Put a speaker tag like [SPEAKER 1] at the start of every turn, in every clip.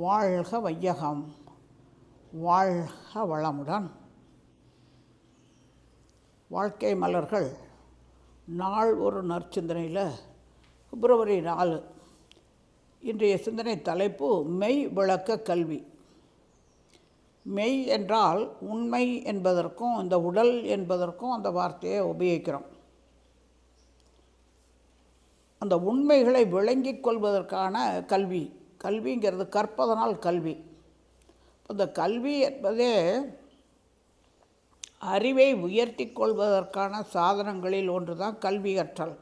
[SPEAKER 1] வாழ்க வையகம், வாழ்க வளமுடன். வாழ்க்கை மலர்கள் நாள் ஒரு நற்சிந்தனையில் பிப்ரவரி 4 இன்றைய சிந்தனை தலைப்பு மெய் விளக்க கல்வி. மெய் என்றால் உண்மை என்பதற்கும் இந்த உடல் என்பதற்கும் அந்த வார்த்தையை உபயோகிக்கிறோம். அந்த உண்மைகளை விளங்கிக் கொள்வதற்கான கல்வி. கல்விங்கிறது கற்பதனால் கல்வி. இந்த கல்வி என்பதே அறிவை உயர்த்தி கொள்வதற்கான சாதனங்களில் ஒன்று தான் கல்வி கற்றல்.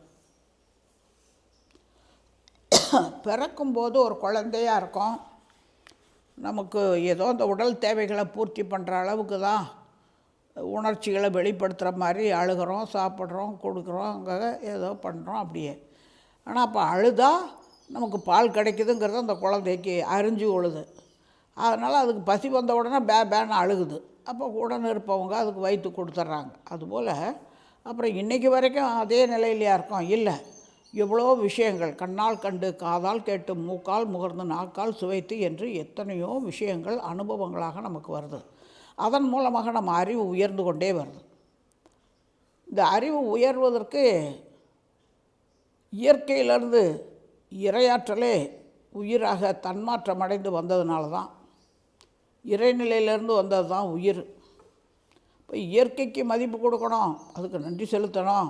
[SPEAKER 1] பிறக்கும்போது ஒரு குழந்தையாக இருக்கும், நமக்கு ஏதோ அந்த உடல் தேவைகளை பூர்த்தி பண்ணுற அளவுக்கு தான் உணர்ச்சிகளை வெளிப்படுத்துகிற மாதிரி அழுகிறோம், சாப்பிட்றோம், கொடுக்குறோம், அங்கே ஏதோ பண்ணுறோம் அப்படியே. ஆனால் அப்போ அழுதா நமக்கு பால் கிடைக்குதுங்கிறது அந்த குழந்தைக்கு அறிஞ்சு கொள்ளுது. அதனால் அதுக்கு பசி வந்த உடனே பேன்னு அழுகுது. அப்போ உடனே இருப்பவங்க அதுக்கு வயிற்று கொடுத்துட்றாங்க. அதுபோல் அப்புறம் இன்றைக்கி வரைக்கும் அதே நிலையிலையா இருக்கோம்? இல்லை, எவ்வளோ விஷயங்கள் கண்ணால் கண்டு, காதால் கேட்டு, மூக்கால் முகர்ந்து, நாக்கால் சுவைத்து என்று எத்தனையோ விஷயங்கள் அனுபவங்களாக நமக்கு வருது. அதன் மூலமாக நம்ம அறிவு உயர்ந்து கொண்டே வருது. இந்த அறிவு உயர்வதற்கு இயற்கையிலிருந்து இறையாற்றலே உயிராக தன்மாற்றம் அடைந்து வந்ததுனால தான், இறைநிலையிலேருந்து வந்தது தான் உயிர். இப்போ இயற்கைக்கு மதிப்பு கொடுக்கணும், அதுக்கு நன்றி செலுத்தணும்.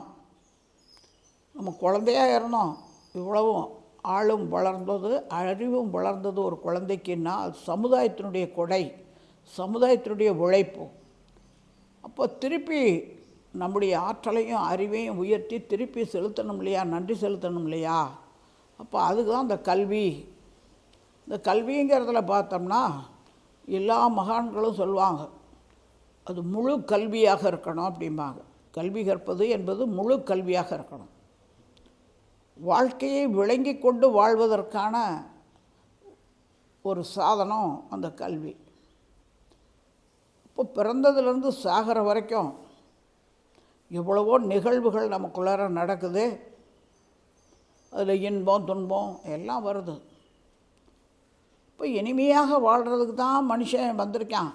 [SPEAKER 1] நம்ம குழந்தையாக இருந்தோம், இவ்வளவும் ஆளும் வளர்ந்தது, அறிவும் வளர்ந்தது ஒரு குழந்தைக்குன்னா அது சமுதாயத்தினுடைய கொடை, சமுதாயத்தினுடைய உழைப்பு. அப்போ திருப்பி நம்முடைய ஆற்றலையும் அறிவையும் உயர்த்தி திருப்பி செலுத்தணும் இல்லையா, நன்றி செலுத்தணும் இல்லையா? அப்போ அதுக்கு தான் இந்த கல்வி. இந்த கல்விங்கிறதுல பார்த்தோம்னா எல்லா மகான்களும் சொல்லுவாங்க, அது முழு கல்வியாக இருக்கணும் அப்படிம்பாங்க. கல்வி கற்பது என்பது முழு கல்வியாக இருக்கணும். வாழ்க்கையை விளங்கி கொண்டு வாழ்வதற்கான ஒரு சாதனம் அந்த கல்வி. இப்போ பிறந்ததுலேருந்து சாகிற வரைக்கும் எவ்வளவோ நிகழ்வுகள் நமக்குள்ளார நடக்குது. அதில் இன்பம் துன்பம் எல்லாம் வருது. இப்போ இனிமையாக வாழ்கிறதுக்கு தான் மனுஷன் வந்திருக்கான்.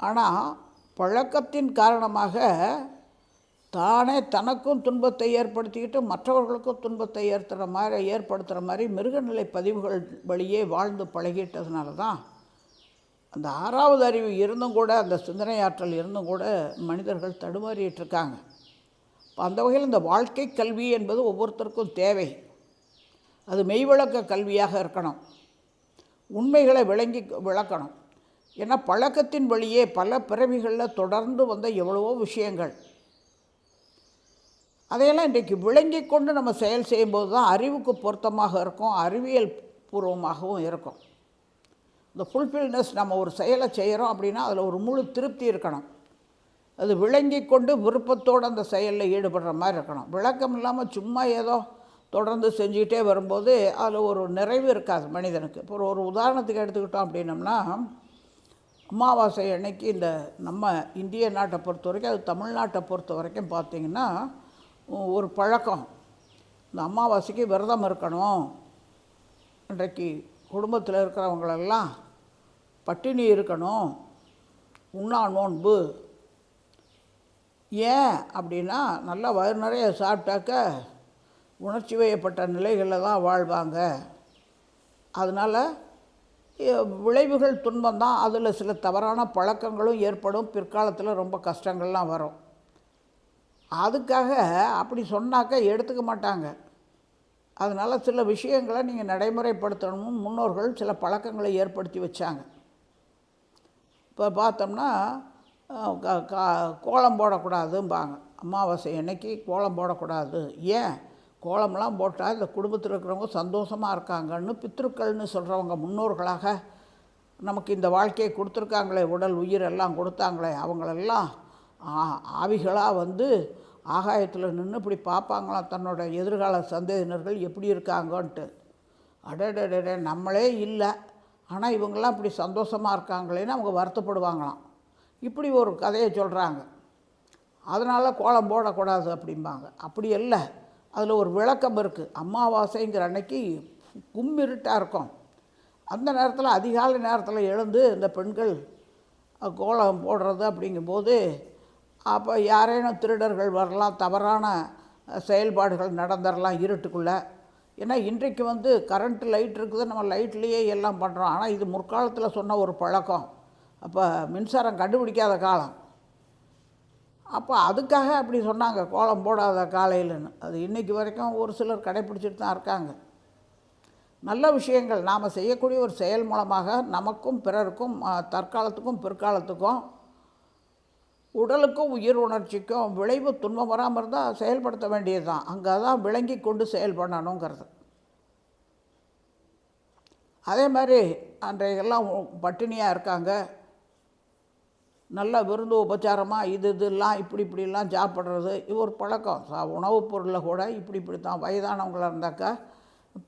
[SPEAKER 1] ஆனால் பழக்கத்தின் காரணமாக தானே தனக்கும் துன்பத்தை ஏற்படுத்திக்கிட்டு மற்றவர்களுக்கும் துன்பத்தை ஏற்படுத்துகிற மாதிரி மிருகநிலை பதிவுகள் வழியே வாழ்ந்து பழகிட்டதுனால தான் அந்த 6வது அறிவு இருந்தும் கூட, அந்த சிந்தனை ஆற்றல் இருந்தும் கூட மனிதர்கள் தடுமாறிட்டுருக்காங்க. இப்போ அந்த வகையில் இந்த வாழ்க்கை கல்வி என்பது ஒவ்வொருத்தருக்கும் தேவை. அது மெய்விளக்க கல்வியாக இருக்கணும். உண்மைகளை விளக்கணும். ஏன்னா பழக்கத்தின் வழியே பல பிறவிகளில் தொடர்ந்து வந்த எவ்வளவோ விஷயங்கள், அதையெல்லாம் இன்றைக்கு விளங்கி கொண்டு நம்ம செயல் செய்யும்போது தான் அறிவுக்கு பொருத்தமாக இருக்கும், அறிவியல் பூர்வமாகவும் இருக்கும். இந்த ஃபுல்ஃபில்னஸ், நம்ம ஒரு செயலை செய்கிறோம் அப்படின்னா அதில் ஒரு முழு திருப்தி இருக்கணும். அது விளங்கி கொண்டு விருப்பத்தோடு அந்த செயலில் ஈடுபடுற மாதிரி இருக்கணும். விளக்கம் இல்லாமல் சும்மா ஏதோ தொடர்ந்து செஞ்சுக்கிட்டே வரும்போது அதில் ஒரு நிறைவு இருக்காது மனிதனுக்கு. இப்போ ஒரு உதாரணத்துக்கு எடுத்துக்கிட்டோம் அப்படின்னம்னா, அமாவாசை அன்னைக்கு இந்த நம்ம இந்திய நாட்டை பொறுத்த வரைக்கும், அது தமிழ்நாட்டை பொறுத்த வரைக்கும் பார்த்திங்கன்னா ஒரு பழக்கம், இந்த அமாவாசைக்கு விரதம் இருக்கணும். இன்றைக்கு குடும்பத்தில் இருக்கிறவங்களெல்லாம் பட்டினி இருக்கணும், உண்ணா நோன்பு. ஏன் அப்படின்னா, நல்லா வயிறு நிறைய சாப்பிட்டாக்க உணர்ச்சி வயப்பட்ட நிலைகளில் தான் வாழ்வாங்க. அதனால் விளைவுகள் துன்பம்தான். அதில் சில தவறான பழக்கங்களும் ஏற்படும், பிற்காலத்தில் ரொம்ப கஷ்டங்கள்லாம் வரும். அதுக்காக அப்படி சொன்னாக்க எடுத்துக்க மாட்டாங்க. அதனால் சில விஷயங்களை நீங்கள் நடைமுறைப்படுத்தணும்னு முன்னோர்கள் சில பழக்கங்களை ஏற்படுத்தி வச்சாங்க. இப்போ பார்த்தோம்னா கோலம் போடக்கூடாதும்பாங்க. அமாவாசை அன்னைக்கு கோலம் போடக்கூடாது. ஏன்? கோலம்லாம் போட்டால் இந்த குடும்பத்தில் இருக்கிறவங்க சந்தோஷமாக இருக்காங்கன்னு பித்ருக்கள்னு சொல்கிறவங்க முன்னோர்களாக நமக்கு இந்த வாழ்க்கையை கொடுத்துருக்காங்களே, உடல் உயிர் எல்லாம் கொடுத்தாங்களே, அவங்களெல்லாம் ஆவிகளாக வந்து ஆகாயத்தில் நின்று இப்படி பார்ப்பாங்களாம் தன்னோட எதிர்கால சந்ததியினர்கள் எப்படி இருக்காங்கன்ட்டு. அடடடே, நம்மளே இல்லை, ஆனால் இவங்கெல்லாம் இப்படி சந்தோஷமாக இருக்காங்களேன்னு அவங்க வருத்தப்படுவாங்களாம். இப்படி ஒரு கதையை சொல்கிறாங்க. அதனால் கோலம் போடக்கூடாது அப்படிம்பாங்க. அப்படி இல்லை, அதில் ஒரு விளக்கம் இருக்குது. அமாவாசைங்கிற அன்னைக்கு கும்மிருட்டாக இருக்கும். அந்த நேரத்தில் அதிகாலை நேரத்தில் எழுந்து இந்த பெண்கள் கோலம் போடுறது அப்படிங்கும்போது அப்போ யாரேனும் திருடர்கள் வரலாம், தவறான செயல்பாடுகள் நடந்துடலாம் இருட்டுக்குள்ளே. ஏன்னா இன்றைக்கு கரண்ட் லைட் இருக்குது, நம்ம லைட்லேயே எல்லாம் பண்ணுறோம். ஆனால் இது முற்காலத்தில் சொன்ன ஒரு பழக்கம். அப்போ மின்சாரம் கண்டுபிடிக்காத காலம். அப்போ அதுக்காக அப்படி சொன்னாங்க, கோலம் போடாத காலையிலன்னு. அது இன்றைக்கி வரைக்கும் ஒரு சிலர் கடைப்பிடிச்சிட்டு தான் இருக்காங்க. நல்ல விஷயங்கள் நாம் செய்யக்கூடிய ஒரு செயல் மூலமாக நமக்கும் பிறருக்கும் தற்காலத்துக்கும் பிற்காலத்துக்கும் உடலுக்கும் உயிர் உணர்ச்சிக்கும் விளைவு துன்பம் வராமல் இருந்தால் செயல்படுத்த வேண்டியது தான். அங்கே தான் விளங்கி கொண்டு செயல் பண்ணணுங்கிறது. அதே மாதிரி அன்றைக்கெல்லாம் பட்டினியாக இருக்காங்க, நல்ல விருந்து உபச்சாரமாக இதெல்லாம் இப்படிலாம் சாப்பிட்றது இது ஒரு பழக்கம். உணவுப் பொருளில் கூட இப்படி தான். வயதானவங்களாக இருந்தாக்கா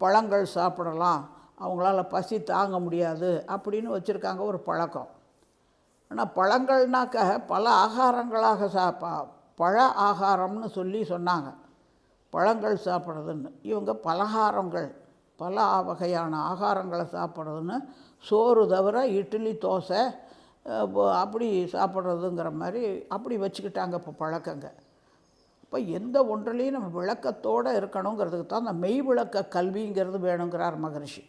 [SPEAKER 1] பழங்கள் சாப்பிடலாம், அவங்களால பசி தாங்க முடியாது அப்படின்னு வச்சுருக்காங்க ஒரு பழக்கம். ஆனால் பழங்கள்னாக்க பல ஆகாரங்களாக பழ ஆகாரம்னு சொல்லி சொன்னாங்க, பழங்கள் சாப்பிட்றதுன்னு. இவங்க பலகாரங்கள், பல வகையான ஆகாரங்களை சாப்பிட்றதுன்னு, சோறு தவிர இட்லி தோசை அப்படி சாப்பிட்றதுங்கிற மாதிரி அப்படி வச்சுக்கிட்டாங்க இப்போ பழக்கங்க. இப்போ எந்த ஒன்றிலையும் நம்ம விளக்கத்தோடு இருக்கணுங்கிறதுக்கு தான் அந்த மெய் விளக்க கல்விங்கிறது வேணுங்கிறார் மகரிஷி.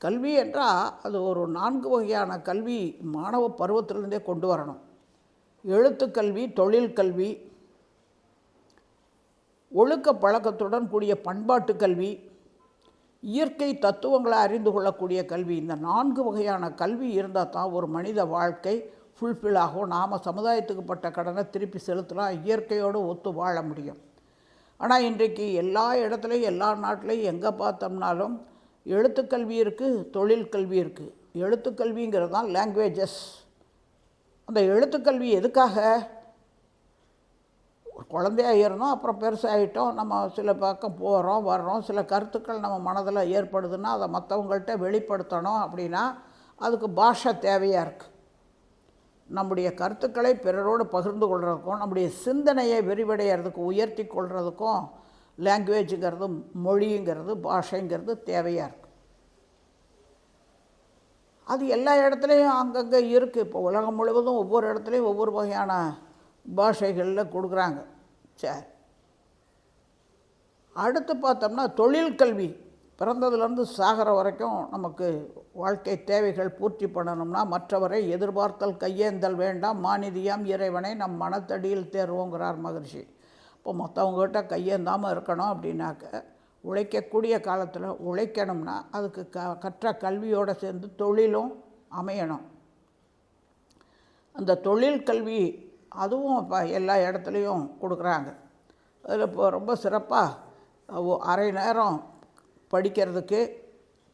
[SPEAKER 1] கல்வி என்றால் அது ஒரு 4 வகையான கல்வி மாணவ பருவத்திலிருந்தே கொண்டு வரணும். எழுத்துக்கல்வி, தொழில் கல்வி, ஒழுக்க பழக்கத்துடன் கூடிய பண்பாட்டு கல்வி, இயற்கை தத்துவங்களை அறிந்து கொள்ளக்கூடிய கல்வி. இந்த 4 வகையான கல்வி இருந்தால் தான் ஒரு மனித வாழ்க்கை ஃபுல்ஃபில் ஆகும். நாம் சமுதாயத்துக்கு பட்ட கடனை திருப்பி செலுத்தலாம், இயற்கையோடு ஒத்து வாழ முடியும். ஆனால் இன்றைக்கு எல்லா இடத்துலையும் எல்லா நாட்டிலையும் எங்கே பார்த்தோம்னாலும் எழுத்துக்கல்வி இருக்குது, தொழில் கல்வி இருக்குது. எழுத்துக்கல்விங்கிறது தான் லாங்குவேஜஸ். அந்த எழுத்துக்கல்வி எதுக்காக? ஒரு குழந்தையாக இருந்தோம், அப்புறம் பெருசாகிட்டோம், நம்ம சில பக்கம் போகிறோம் வர்றோம், சில கருத்துக்கள் நம்ம மனதில் ஏற்படுதுன்னா அதை மற்றவங்கள்ட்ட வெளிப்படுத்தணும். அப்படின்னா அதுக்கு பாஷை தேவையாக இருக்குது. நம்முடைய கருத்துக்களை பிறரோடு பகிர்ந்து கொள்கிறதுக்கும் நம்முடைய சிந்தனையை விரிவடைகிறதுக்கு உயர்த்தி கொள்கிறதுக்கும் லாங்குவேஜுங்கிறது, மொழிங்கிறது, பாஷைங்கிறது தேவையாக இருக்குது. அது எல்லா இடத்துலையும் அங்கங்கே இருக்குது. இப்போ உலகம் முழுவதும் ஒவ்வொரு இடத்துலையும் ஒவ்வொரு வகையான பாஷைகளில் கொடுக்குறாங்க. சரி, அடுத்து பார்த்தோம்னா தொழில் கல்வி. பிறந்ததுலேருந்து சாகிற வரைக்கும் நமக்கு வாழ்க்கை தேவைகள் பூர்த்தி பண்ணணும்னா மற்றவரை எதிர்பார்த்தல் கையேந்தல் வேண்டாம், மாநிதியாம் இறைவனை நம் மனத்தடியில் தேர்வோங்கிறார் மகரிஷி. இப்போ மற்றவங்ககிட்ட கையேந்தாமல் இருக்கணும் அப்படின்னாக்க, உழைக்கக்கூடிய காலத்தில் உழைக்கணும்னா அதுக்கு கற்ற கல்வியோடு சேர்ந்து தொழிலும் அமையணும். அந்த தொழில் கல்வி அதுவும் இப்போ எல்லா இடத்துலையும் கொடுக்குறாங்க. அதில் இப்போ ரொம்ப சிறப்பாக அரை நேரம் படிக்கிறதுக்கு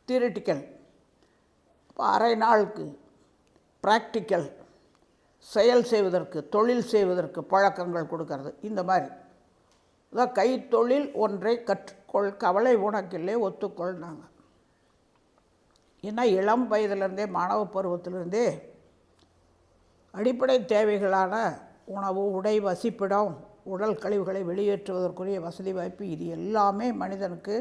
[SPEAKER 1] தியரிட்டிக்கல், இப்போ அரை நாளுக்கு ப்ராக்டிக்கல், செயல் செய்வதற்கு, தொழில் செய்வதற்கு பழக்கங்கள் கொடுக்கறது. இந்த மாதிரி அதான் கைத்தொழில் ஒன்றை கற்றுக்கொள், கவலை உனக்கில்லை ஒத்துக்கொள்னாங்க. ஏன்னா இளம் வயதிலிருந்தே, மாணவ பருவத்திலிருந்தே அடிப்படை தேவைகளான உணவு, உடை, வசிப்பிடம், உடல் கழிவுகளை வெளியேற்றுவதற்குரிய வசதி வாய்ப்பு, இது எல்லாமே மனிதனுக்கு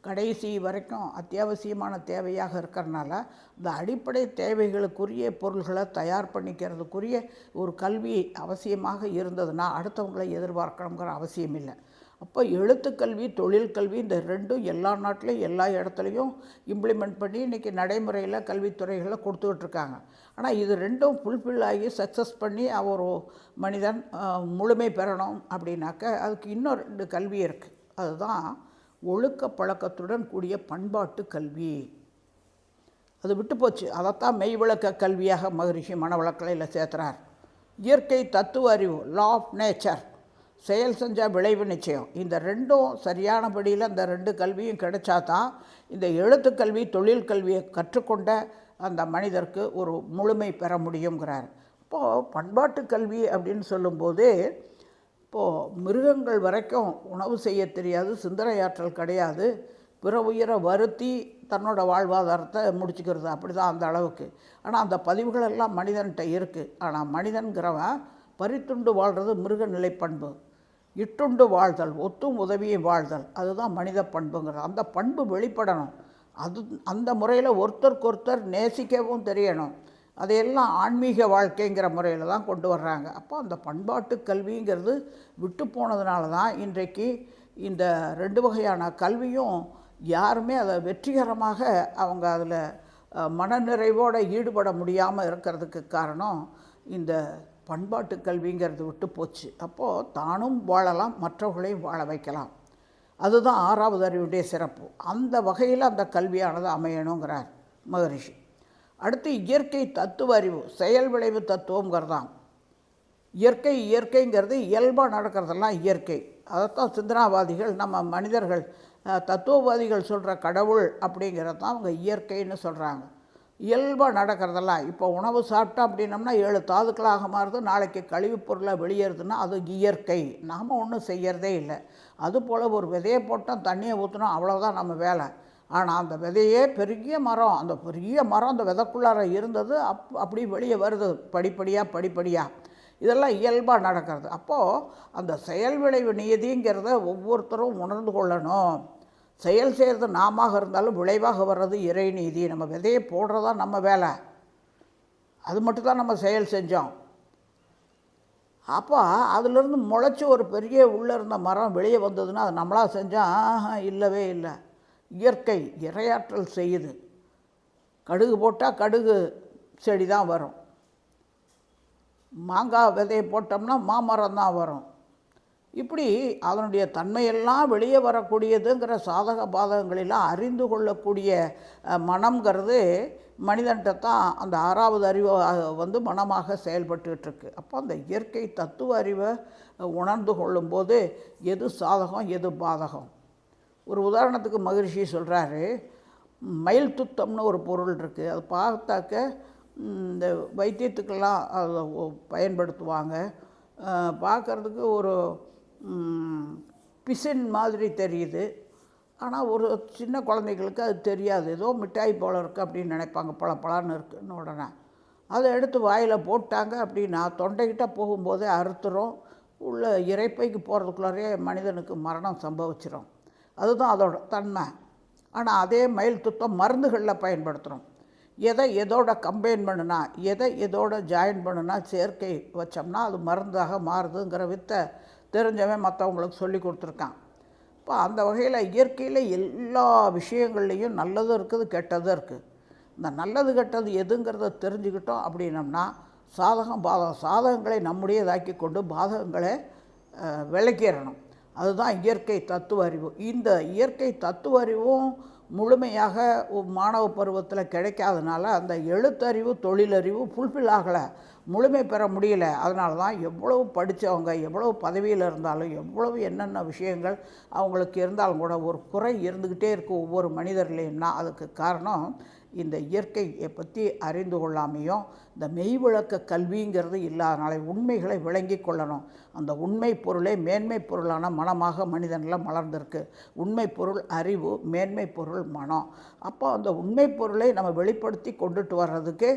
[SPEAKER 1] கடைசி வரைக்கும் அத்தியாவசியமான தேவையாக இருக்கிறனால இந்த அடிப்படை தேவைகளுக்குரிய பொருள்களை தயார் பண்ணிக்கிறதுக்குரிய ஒரு கல்வி அவசியமாக இருந்ததுன்னா அடுத்தவங்களை எதிர்பார்க்கணுங்கிற அவசியம் இல்லை. அப்போ எழுத்துக்கல்வி, தொழில் கல்வி இந்த ரெண்டும் எல்லா நாட்டிலையும் எல்லா இடத்துலையும் இம்ப்ளிமெண்ட் பண்ணி இன்றைக்கி நடைமுறையில் கல்வித்துறைகளில் கொடுத்துக்கிட்ருக்காங்க. ஆனால் இது ரெண்டும் ஃபுல்ஃபில் ஆகி சக்ஸஸ் பண்ணி ஒரு மனிதன் முழுமை பெறணும் அப்படின்னாக்க அதுக்கு இன்னும் 2 கல்வி இருக்குது. அதுதான் ஒழுக்க பழக்கத்துடன் கூடிய பண்பாட்டு கல்வி. அது விட்டு போச்சு. அதைத்தான் மெய் விளக்க கல்வியாக மகரிஷி மனவளக்கலையில் சேர்த்துறார். இயற்கை தத்துவ அறிவு, லா ஆஃப் நேச்சர், செயல் செஞ்சால் விளைவு நிச்சயம். இந்த ரெண்டும் சரியானபடியில் அந்த 2 கல்வியும் கிடைச்சா தான் இந்த எழுத்துக்கல்வி, தொழில் கல்வியை கற்றுக்கொண்ட அந்த மனிதருக்கு ஒரு முழுமை பெற முடியுங்கிறார். இப்போது பண்பாட்டு கல்வி அப்படின்னு சொல்லும்போது, இப்போது மிருகங்கள் வரைக்கும் உணவு செய்ய தெரியாது, சிந்தனையாற்றல் கிடையாது, பிற உயிரை வருத்தி தன்னோட வாழ்வாதாரத்தை முடிச்சுக்கிறது, அப்படி தான் அந்த அளவுக்கு. ஆனால் அந்த பதிவுகளெல்லாம் மனிதன்கிட்ட இருக்குது. ஆனால் மனிதன்கிறவன் பறித்துண்டு வாழ்கிறது மிருக நிலை பண்பு. இட்டுண்டு வாழ்தல், ஒத்தும் உதவியை வாழ்தல், அதுதான் மனித பண்புங்கிறது. அந்த பண்பு வெளிப்படணும். அது அந்த முறையில் ஒருத்தருக்கொருத்தர் நேசிக்கவும் தெரியணும். அதையெல்லாம் ஆன்மீக வாழ்க்கைங்கிற முறையில் தான் கொண்டு வர்றாங்க. அப்போ அந்த பண்பாட்டு கல்விங்கிறது விட்டு போனதுனால தான் இன்றைக்கு இந்த 2 வகையான கல்வியும் யாருமே அதை வெற்றிகரமாக அவங்க அதில் மனநிறைவோடு ஈடுபட முடியாமல் இருக்கிறதுக்கு காரணம் இந்த பண்பாட்டு கல்விங்கிறது விட்டு போச்சு. அப்போது தானும் வாழலாம், மற்றவர்களையும் வாழ வைக்கலாம். அதுதான் 6வது அறிவுடைய சிறப்பு. அந்த வகையில் அந்த கல்வியானது அமையணுங்கிறார் மகரிஷி. அடுத்து இயற்கை தத்துவ அறிவு, செயல் விளைவு தத்துவங்கிறதான். இயற்கைங்கிறது இயல்பாக நடக்கிறதெல்லாம் இயற்கை. அதைத்தான் சிந்தனாவாதிகள், நம்ம மனிதர்கள், தத்துவவாதிகள் சொல்கிற கடவுள் அப்படிங்கிறது தான் அவங்க இயற்கைன்னு சொல்கிறாங்க. இயல்பாக நடக்கிறதெல்லாம், இப்போ உணவு சாப்பிட்டோம் அப்படின்னம்னா 7 தாதுக்களாக மாறுது, நாளைக்கு கழிவுப் பொருளாக வெளியேறுதுன்னா அது இயற்கை. நாம் ஒன்றும் செய்யறதே இல்லை. அதுபோல் ஒரு விதையை போட்டோம், தண்ணியை ஊற்றினோம், அவ்வளோதான் நம்ம வேலை. ஆனால் அந்த விதையே பெரிய மரம், அந்த பெரிய மரம் அந்த விதைக்குள்ளார இருந்தது அப்படி வெளியே வருது படிப்படியாக. இதெல்லாம் இயல்பாக நடக்கிறது. அப்போது அந்த செயல் விளைவு நியதிங்கிறத ஒவ்வொருத்தரும் உணர்ந்து கொள்ளணும். செயல் செய்கிறது நாம இருந்தாலும் விளைவாக வர்றது இறை நீதி. நம்ம விதையை போடுறதா நம்ம வேலை, அது மட்டும்தான் நம்ம செயல் செஞ்சோம். அப்போ அதிலிருந்து முளைச்சி ஒரு பெரிய உள்ளே இருந்த மரம் வெளியே வந்ததுன்னா அது நம்மளாக செஞ்சால் இல்லவே இல்லை. இயற்கை இரையாற்றல் செய்யுது. கடுகு போட்டால் கடுகு செடி தான் வரும், மாங்காய் விதையை போட்டோம்னா மாமரம் தான் வரும். இப்படி அதனுடைய தன்மையெல்லாம் வெளியே வரக்கூடியதுங்கிற சாதக பாதகங்களெல்லாம் அறிந்து கொள்ளக்கூடிய மனம்ங்கிறது மனிதன்கிட்ட தான் அந்த 6வது அறிவு மனமாக செயல்பட்டுருக்கு. அப்போ அந்த இயற்கை தத்துவ அறிவை உணர்ந்து கொள்ளும்போது எது சாதகம் எது பாதகம். ஒரு உதாரணத்துக்கு மகரிஷி சொல்கிறாரு, மயில் துத்தம்னு ஒரு பொருள் இருக்குது. அது பார்த்தாக்க இந்த வைத்தியத்துக்கெல்லாம் அதை பயன்படுத்துவாங்க. பார்க்குறதுக்கு ஒரு பிசின் மாதிரி தெரியுது. ஆனால் ஒரு சின்ன குழந்தைகளுக்கு அது தெரியாது. ஏதோ மிட்டாய் போல் இருக்குது அப்படின்னு நினைப்பாங்க, பழன்னு இருக்குன்னு. உடனே அதை எடுத்து வாயில் போட்டாங்க அப்படின்னா தொண்டைக்கிட்ட போகும்போதே அறுத்துரும். உள்ள இரைப்பைக்கு போகிறதுக்குள்ளாரே மனிதனுக்கு மரணம் சம்பவிச்சிடும். அதுதான் அதோட தன்மை. ஆனால் அதே மயில் துத்தம் மருந்துகளில் பயன்படுத்துகிறோம். எதோட கம்பைன் பண்ணுனா, எதோட ஜாயின் பண்ணுனா, சேர்க்கை வச்சோம்னா அது மருந்தாக மாறுதுங்கிற வித்தை தெரிஞ்சவன் மற்றவங்களுக்கு சொல்லி கொடுத்துருக்கான். இப்போ அந்த வகையில் இயற்கையில் எல்லா விஷயங்கள்லேயும் நல்லதும் இருக்குது, கெட்டதும் இருக்குது. இந்த நல்லது கெட்டது எதுங்கிறத தெரிஞ்சுக்கிட்டோம் அப்படின்னம்னா சாதகம் பாதகம், சாதகங்களை நம்முடையதாக்கி கொண்டு பாதகங்களை விளக்கிடணும். அதுதான் இயற்கை தத்துவ அறிவு. இந்த இயற்கை தத்துவ அறிவும் முழுமையாக மாணவ பருவத்தில் கிடைக்காதனால அந்த எழுத்தறிவு தொழிலறிவு ஃபுல்ஃபில் ஆகலை, முழுமை பெற முடியல. அதனால தான் எவ்வளவு படித்தவங்க எவ்வளவு பதவியில் இருந்தாலும் எவ்வளவு என்னென்ன விஷயங்கள் அவங்களுக்கு இருந்தாலும் கூட ஒரு குறை இருந்துக்கிட்டே இருக்கும் ஒவ்வொரு மனிதர்லேயும்னா அதுக்கு காரணம் இந்த இயற்கையை பற்றி அறிந்து கொள்ளாமையும் இந்த மெய்விளக்க கல்விங்கிறது இல்லாதனால உண்மைகளை விளங்கி கொள்ளணும். அந்த உண்மை பொருளே மேன்மை பொருளான மனமாக மனிதனில் மலர்ந்திருக்கு. உண்மை பொருள் அறிவு, மேன்மை பொருள் மனம். அப்போ அந்த உண்மை பொருளை நம்ம வெளிப்படுத்தி கொண்டுட்டு வர்றதுக்கு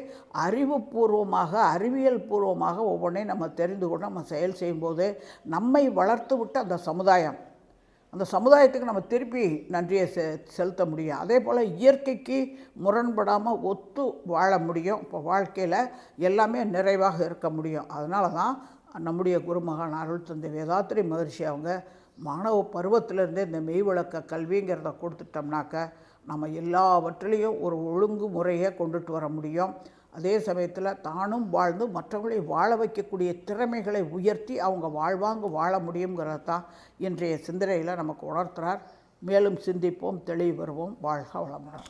[SPEAKER 1] அறிவுபூர்வமாக அறிவியல் பூர்வமாக ஒவ்வொன்றையும் நம்ம தெரிந்து கொண்டு நம்ம செயல் செய்யும்போது நம்மை வளர்த்து விட்டு அந்த சமுதாயத்துக்கு நம்ம திருப்பி நன்றியை செலுத்த முடியும். அதே போல் இயற்கைக்கு முரண்படாமல் ஒத்து வாழ முடியும். இப்போ வாழ்க்கையில் எல்லாமே நிறைவாக இருக்க முடியும். அதனால தான் நம்முடைய குருமகான் அருள் தந்தை வேதாத்திரி மகரிஷி அவங்க மாணவ பருவத்திலேருந்தே இந்த மெய்விளக்க கல்விங்கிறத கொடுத்துட்டோம்னாக்க நம்ம எல்லாவற்றிலையும் ஒரு ஒழுங்கு முறையை கொண்டுட்டு வர முடியும். அதே சமயத்தில் தானும் வாழ்ந்து மற்றவர்களை வாழ வைக்கக்கூடிய திறமைகளை உயர்த்தி அவங்க வாழ்வாங்கு வாழ முடியுங்கிறது தான் இன்றைய சிந்தனையில் நமக்கு உணர்த்துறார். மேலும் சிந்திப்போம், தெளிவு வருவோம். வாழ்க வளமுடன்.